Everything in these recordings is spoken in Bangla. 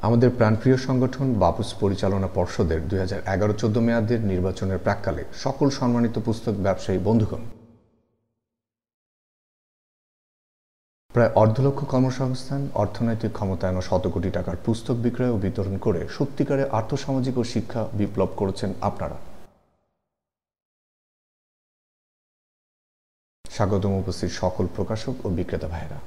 আমাদের প্রাণপ্রিয় সংগঠন বাপুস পরিচালনা পর্ষদের 2011-14 মেয়াদের নির্বাচনের প্রাক্কালে সকল সম্মানিত পুস্তক ব্যবসায়ী বন্ধুগণ, প্রায় 1.5 লক্ষ কর্মসংস্থান, অর্থনৈতিক ক্ষমতায়ন ও শত কোটি টাকার পুস্তক বিক্রয় ও বিতরণ করে সত্যিকারে আর্থসামাজিক ও শিক্ষা বিপ্লব করেছেন আপনারা। স্বাগতম উপস্থিত সকল প্রকাশক ও বিক্রেতা ভাইয়েরা।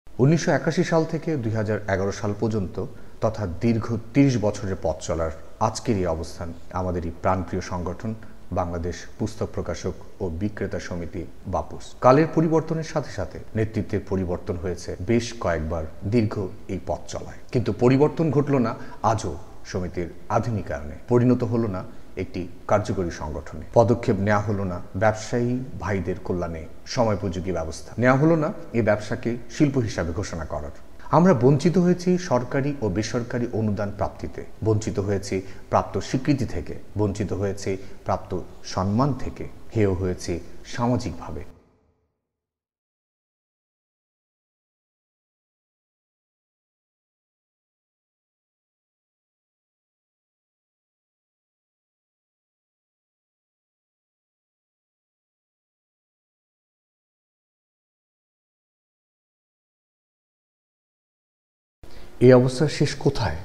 1981 সাল থেকে 2011 সাল পর্যন্ত তথা দীর্ঘ 30 বছরের পথ চলার আজকের এই অবস্থান আমাদের এই প্রাণপ্রিয় সংগঠন বাংলাদেশ পুস্তক প্রকাশক ও বিক্রেতা সমিতি বাপুস। কালের পরিবর্তনের সাথে সাথে নেতৃত্বের পরিবর্তন হয়েছে বেশ কয়েকবার দীর্ঘ এই পথ চলায়, কিন্তু পরিবর্তন ঘটল না আজও সমিতির আধুনিকায়নে, পরিণত হলো না একটি কার্যকরী সংগঠনে। পদক্ষেপ নেওয়া হলো না ব্যবসায়ী ভাইদের কল্যাণে সময়োপযোগী ব্যবস্থা, নেওয়া হলো না এই ব্যবসাকে শিল্প হিসাবে ঘোষণা করার। আমরা বঞ্চিত হয়েছি সরকারি ও বেসরকারি অনুদান প্রাপ্তিতে, বঞ্চিত হয়েছি প্রাপ্ত স্বীকৃতি থেকে, বঞ্চিত হয়েছি প্রাপ্ত সম্মান থেকে, হেয় হয়েছি সামাজিকভাবে। এই অবস্থার শেষ কোথায়?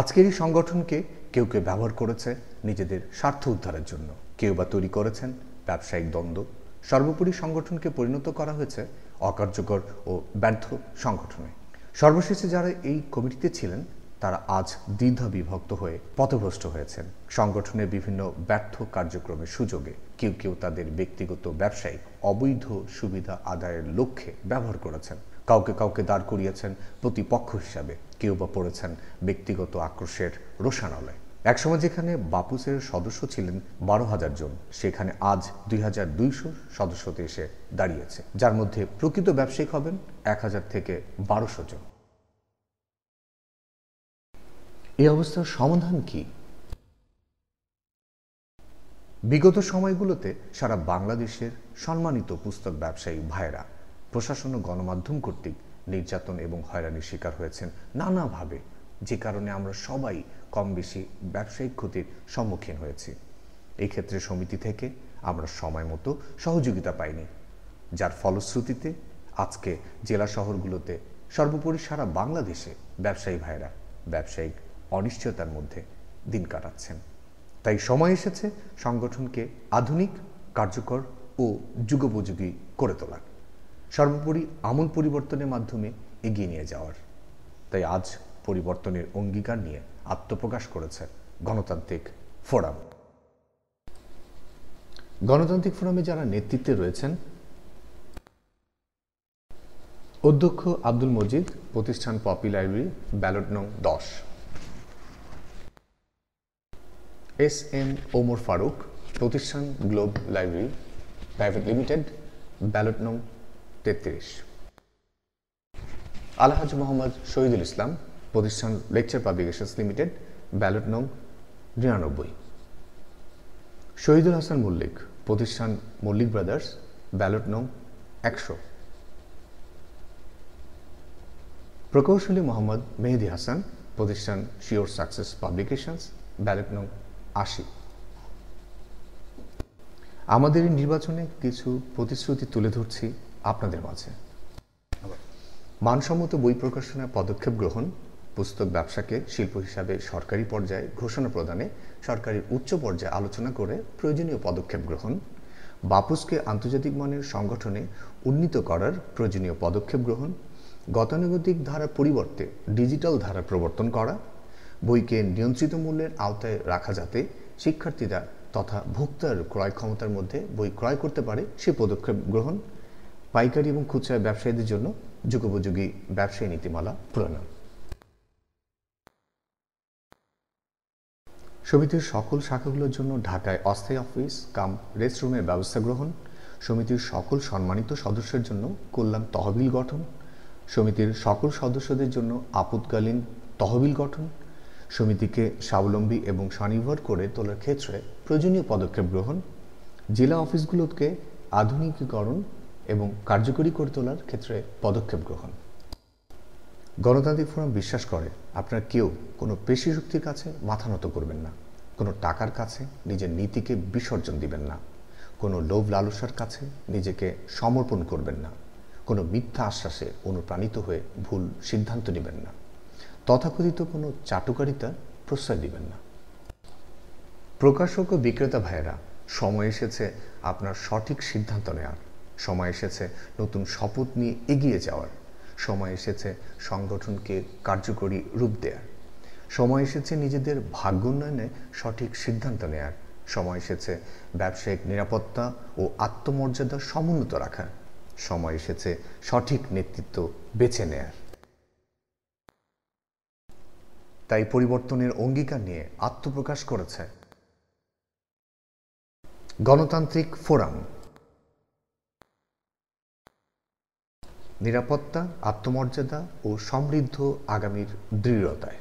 আজকের এই সংগঠনকে কেউ কেউ ব্যবহার করেছে নিজেদের স্বার্থ উদ্ধারের জন্য, কেউ বা তৈরি করেছেন ব্যবসায়িক দ্বন্দ্ব। সর্বোপরি সংগঠনকে পরিণত করা হয়েছে অকার্যকর ও ব্যর্থ সংগঠনে। সর্বশেষে যারা এই কমিটিতে ছিলেন তারা আজ দ্বিধা বিভক্ত হয়ে পথভ্রষ্ট হয়েছেন। সংগঠনের বিভিন্ন ব্যর্থ কার্যক্রমের সুযোগে কেউ কেউ তাদের ব্যক্তিগত ব্যবসায়িক অবৈধ সুবিধা আদায়ের লক্ষ্যে ব্যবহার করেছেন, কাউকে কাউকে দাঁড় করিয়েছেন প্রতিপক্ষ হিসাবে, কেউ বা পড়েছেন ব্যক্তিগত আক্রোশের রোষানলে। একসময় যেখানে বাপুসের সদস্য ছিলেন 12,000 জন, সেখানে আজ 2,200 সদস্যতে এসে দাঁড়িয়েছে, যার মধ্যে প্রকৃত ব্যবসায়িক হবেন 1,000 থেকে 1200 জন। এই অবস্থার সমাধান কি? বিগত সময়গুলোতে সারা বাংলাদেশের সম্মানিত পুস্তক ব্যবসায়ী ভাইয়েরা প্রশাসন ও গণমাধ্যম কর্তৃক নির্যাতন এবং হয়রানির শিকার হয়েছেন নানাভাবে, যে কারণে আমরা সবাই কম বেশি ব্যবসায়িক ক্ষতির সম্মুখীন হয়েছি। এই ক্ষেত্রে সমিতি থেকে আমরা সময় মতো সহযোগিতা পাইনি, যার ফলশ্রুতিতে আজকে জেলা শহরগুলোতে সর্বোপরি সারা বাংলাদেশে ব্যবসায়ী ভাইয়েরা ব্যবসায়িক অনিশ্চয়তার মধ্যে দিন কাটাচ্ছেন। তাই সময় এসেছে সংগঠনকে আধুনিক, কার্যকর ও যুগোপযোগী করে তোলার, সর্বোপরি আমূল পরিবর্তনের মাধ্যমে এগিয়ে নিয়ে যাওয়ার। তাই আজ পরিবর্তনের অঙ্গীকার নিয়ে আত্মপ্রকাশ করেছে গণতান্ত্রিক ফোরাম। গণতান্ত্রিক ফোরামে যারা নেতৃত্বে রয়েছেন: অধ্যক্ষ আব্দুল মজিদ, প্রতিষ্ঠান পপি লাইব্রেরি, ব্যালট নং 10। এস.এম. ওমর ফারুক, প্রতিষ্ঠান globe library private limited, ballot নং 33। আলহাজ মোহাম্মদ শহীদুল ইসলাম, প্রতিষ্ঠান লেকচার পাবলিকেশনস লিমিটেড, ব্যালট নং 99। শহীদুল হাসান মল্লিক, প্রতিষ্ঠান মল্লিক ব্রাদার্স, ব্যালট নং 100। প্রকৌশলী মোহাম্মদ মেহেদি হাসান, প্রতিষ্ঠান শিওর সাকসেস পাবলিকেশনস, ব্যালট নং 80। আমাদের এই নির্বাচনে কিছু প্রতিশ্রুতি তুলে ধরছি আপনাদের মাঝে। মানসম্মত বই প্রকাশনার পদক্ষেপ গ্রহণ, পুস্তক ব্যবসাকে শিল্প হিসাবে সরকারি পর্যায়ে ঘোষণা প্রদানে সরকারের উচ্চ পর্যায়ে আলোচনা করে প্রয়োজনীয় পদক্ষেপ গ্রহণ, বাপুসকে আন্তর্জাতিক মানের সংগঠনে উন্নীত করার প্রয়োজনীয় পদক্ষেপ গ্রহণ, গতানুগতিক ধারার পরিবর্তে ডিজিটাল ধারা প্রবর্তন করা, বইকে নিয়ন্ত্রিত মূল্যের আওতায় রাখা যাতে শিক্ষার্থীরা তথা ভোক্তার ক্রয় ক্ষমতার মধ্যে বই ক্রয় করতে পারে সে পদক্ষেপ গ্রহণ, পাইকারি এবং খুচরা ব্যবসায়ীদের জন্য যুগোপযোগী ব্যবসায়ী নীতিমালা প্রণয়ন। সমিতির সকল শাখাগুলোর জন্য ঢাকায় অস্থায়ী অফিস কাম রেস্টরুমের ব্যবস্থা গ্রহণ, সমিতির সকল সম্মানিত সদস্যের জন্য কল্যাণ তহবিল গঠন, সমিতির সকল সদস্যদের জন্য আপৎকালীন তহবিল গঠন, সমিতিকে স্বাবলম্বী এবং স্বনির্ভর করে তোলার ক্ষেত্রে প্রয়োজনীয় পদক্ষেপ গ্রহণ, জেলা অফিসগুলোকে আধুনিকীকরণ এবং কার্যকরী করে তোলার ক্ষেত্রে পদক্ষেপ গ্রহণ। গণতান্ত্রিক ফোরাম বিশ্বাস করে আপনার কেউ কোনো পেশি শক্তির কাছে মাথা নত করবেন না, কোনো টাকার কাছে নিজের নীতিকে বিসর্জন দিবেন না, কোনো লোভ লালসার কাছে নিজেকে সমর্পণ করবেন না, কোনো মিথ্যা আশ্বাসে অনুপ্রাণিত হয়ে ভুল সিদ্ধান্ত নেবেন না, তথাকথিত কোনো চাটুকারিতার প্রশ্রয় দিবেন না। প্রকাশক ও বিক্রেতা ভাইয়েরা, সময় এসেছে আপনার সঠিক সিদ্ধান্ত নেওয়ার, সময় এসেছে নতুন শপথ নিয়ে এগিয়ে যাওয়ার, সময় এসেছে সংগঠনকে কার্যকরী রূপ দেওয়ার, সময় এসেছে নিজেদের ভাগ্য উন্নয়নে সঠিক সিদ্ধান্ত নেওয়ার, সময় এসেছে ব্যবসায়িক নিরাপত্তা ও আত্মমর্যাদা সমুন্নত রাখার, সময় এসেছে সঠিক নেতৃত্ব বেছে নেয়ার। তাই পরিবর্তনের অঙ্গীকার নিয়ে আত্মপ্রকাশ করেছে গণতান্ত্রিক ফোরাম। নিরাপত্তা, আত্মমর্যাদা ও সমৃদ্ধ আগামীর দৃঢ়তায়।